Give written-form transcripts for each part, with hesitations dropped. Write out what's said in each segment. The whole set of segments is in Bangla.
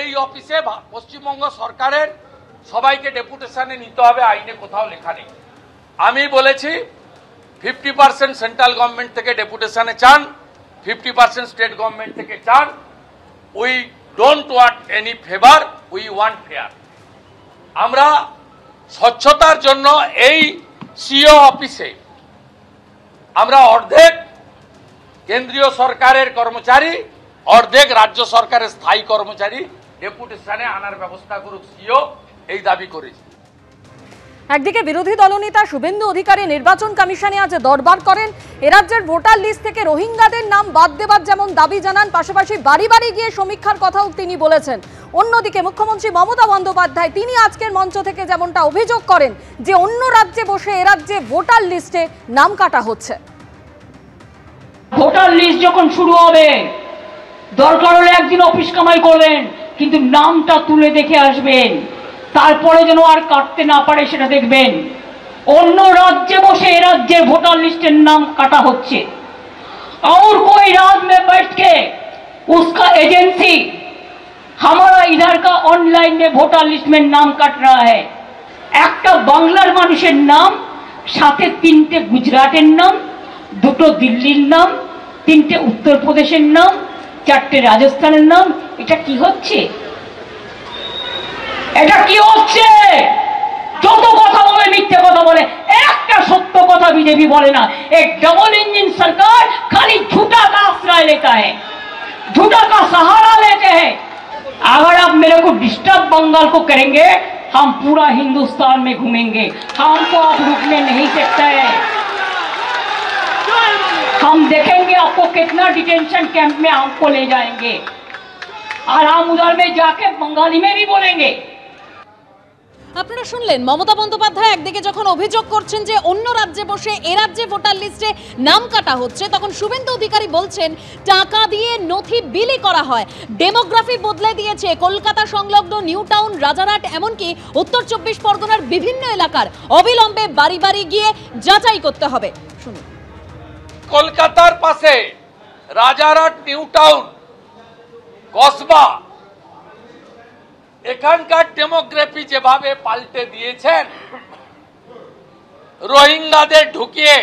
এই অফিসে পশ্চিমবঙ্গ সরকারের সবাইকে ডেপুটেশনে নিতে হবে, আইনে কোথাও লেখা নেই। আমি বলেছি 50% সেন্ট্রাল গভর্নমেন্ট থেকে ডেপুটেশনে চান, 50% স্টেট গভর্নমেন্ট থেকে চান। We don't want any favour, we want fair. আমরা স্বচ্ছতার জন্য এই সিও অফিসে আমরা অর্ধেক কেন্দ্রীয় সরকারের কর্মচারী, অর্ধেক রাজ্য সরকারের স্থায়ী কর্মচারী ডেপুটেশনে আনার ব্যবস্থা করুক সিও, এই দাবি করেছি। একদিকে বিরোধী দলনেতা শুভেন্দু অধিকারী নির্বাচন কমিশনে আজ দরবার করেন। এরাজ্যের ভোটার লিস্ট থেকে রোহিঙ্গাদের নাম বাদ দেবার যেমন দাবি জানান, পাশাপাশি বাড়ি বাড়ি গিয়ে সমীক্ষার কথাও তিনি বলেছেন। অন্যদিকে মুখ্যমন্ত্রী মমতা বন্দ্যোপাধ্যায় তিনি আজকের মঞ্চ থেকে যেমনটা অভিযোগ করেন যে অন্য রাজ্যে বসে এরাজ্যে ভোটার লিস্টে নাম কাটা হচ্ছে। ভোটার লিস্ট যখন শুরু হবে দরকার হলে একদিন অফিস কামাই করবেন, কিন্তু নামটা তুলে দেখে আসবেন, তারপরে যেন আর কাটতে না পারে সেটা দেখবেন। অন্য রাজ্যে বসে এ রাজ্যের ভোটার লিস্টের নাম কাটা হচ্ছে। और कोई राज में बैठ के उसका एजेंसी हमारा इधर का ऑनलाइन में वोटर लिस्ट में नाम काट रहा है। একটা বাংলার মানুষের নাম, সাথে 3টে গুজরাটের নাম, 2টো দিল্লির নাম, 3টে উত্তরপ্রদেশের নাম, 4টে রাজস্থানের নাম। এটা কি হচ্ছে? এটা কি হচ্ছে? যত কথা বলে মিথ্যে কথা বলে, একটা সত্য কথা बीजेपी बोले ना। एक डबल इंजन सरकार खाली झूठा का आश्रय लेता है, झूठा का सहारा लेते हैं। अगर आप मेरे को डिस्टर्ब बंगाल को करेंगे, हम पूरा हिंदुस्तान में घूमेंगे, हमको आप रुकने नहीं सकते हैं। हम देखेंगे आपको कितना डिटेंशन कैंप में हमको ले जाएंगे, और हम उधर में जाके बंगाली में भी बोलेंगे। আপনারা শুনলেন মমতা বন্দ্যোপাধ্যায় একদিকে যখন অভিযোগ করছেন যে অন্য রাজ্যে বসে এ রাজ্যে ভোটার লিস্টে নাম কাটা হচ্ছে, তখন শুভেন্দু অধিকারী বলছেন টাকা দিয়ে নথি বিলি করা হয়। ডেমোগ্রাফি বদলে দিয়েছে কলকাতা সংলগ্ন নিউ টাউন, রাজারহাট, এমনকি উত্তর 24 পরগনার বিভিন্ন এলাকার। অবিলম্বে বাড়ি বাড়ি গিয়ে যাচাই করতে হবে। শুনুন। কলকাতার পাশে রাজারহাট, নিউ টাউন, কসবা, এখানকার ডেমোগ্রাফি যেভাবে পাল্টে দিয়েছেন, রোহিঙ্গাদের ঢুকিয়ে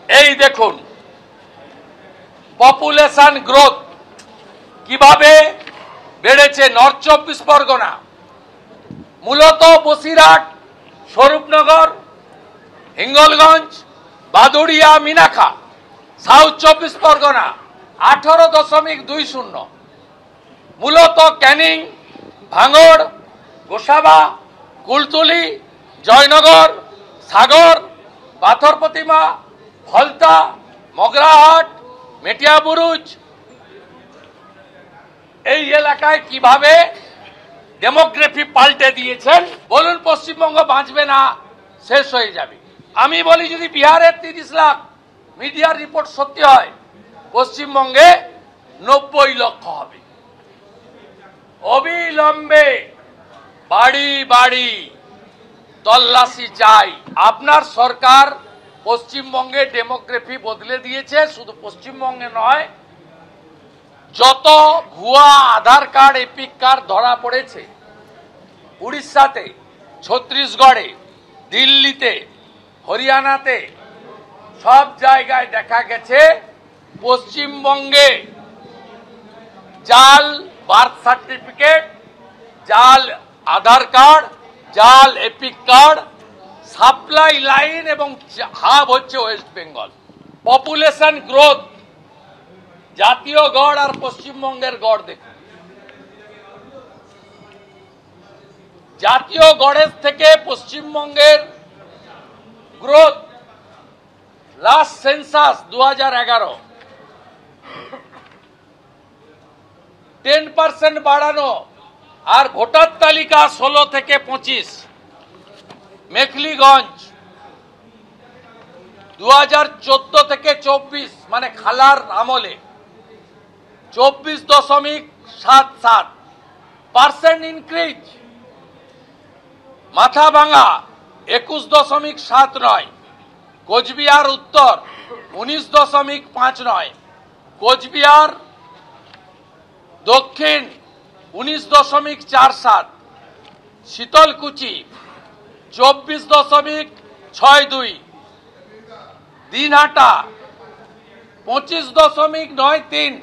এই দেখুন পপুলেশন গ্রোথ কিভাবে বেড়েছে। নর্থ 24 পরগনা, মূলত বসিরহাট, স্বরূপনগর, হিঙ্গলগঞ্জ, বাদুড়িয়া, মিনাখা। সাউথ 24 পরগনা 18.20, মূলত ক্যানিং, ভাঙড়, গোসাবা, কুলতলি, জয়নগর, সাগর, পাথর প্রতিমা, ফলতা, মগরাহাট, মেটিয়াবুরুজ, এই এলাকায় কিভাবে ডেমোগ্রাফি পাল্টে দিয়েছেন। বলুন পশ্চিমবঙ্গ বাঁচবে না, শেষ হয়ে যাবে। আমি বলি যদি বিহারের 30 লাখ মিডিয়ার রিপোর্ট সত্যি হয়, পশ্চিমবঙ্গে 90 লক্ষ হবে। অবিলম্বে বাড়ি বাড়ি তল্লাশি চাই। আপনার সরকার পশ্চিমবঙ্গে ডেমোগ্রাফি বদলে দিয়েছে। শুধু পশ্চিমবঙ্গে নয়, যত ভুয়া আধার কার্ড, এপিক কার্ড ধরা পড়েছে উড়িষ্যাতে, ছত্তিশগড়ে, দিল্লিতে, হরিয়ানাতে, সব জায়গায় দেখা গেছে পশ্চিমবঙ্গে জাল বার্থ সার্টিফিকেট, জাল আধার কার্ড, জাল এপিক কার্ড, সাপ্লাই লাইন এবং হাব হচ্ছে ওয়েস্ট বেঙ্গল। পপুলেশন গ্রোথ, জাতীয় গড় আর পশ্চিমবঙ্গের গড় দেখুন। জাতীয় গড়ের থেকে পশ্চিমবঙ্গের গ্রোথ লাস্ট সেন্সাস 2011 10% বাড়ানো, আর ভোটার তালিকা 16 থেকে 25। মেখলিগঞ্জ 2014 থেকে 24, মানে খালার আমলে 24.77% ইনক্রিজ। মাথাভাঙা 21.79, কোচবিহার উত্তর 19.59, কোচবিহার দক্ষিণ 19.47, শীতলকুচি 24.62, দিনহাটা 25.93,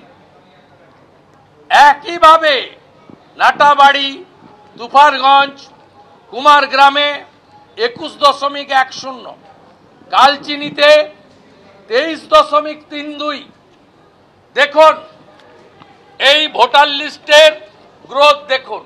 একইভাবে নাটাবাড়ি, তুফারগঞ্জ, কুমারগ্রামে 21.10, কালচিনিতে 23.32। দেখুন এই ভোটার লিস্টের গ্রোথ দেখুন।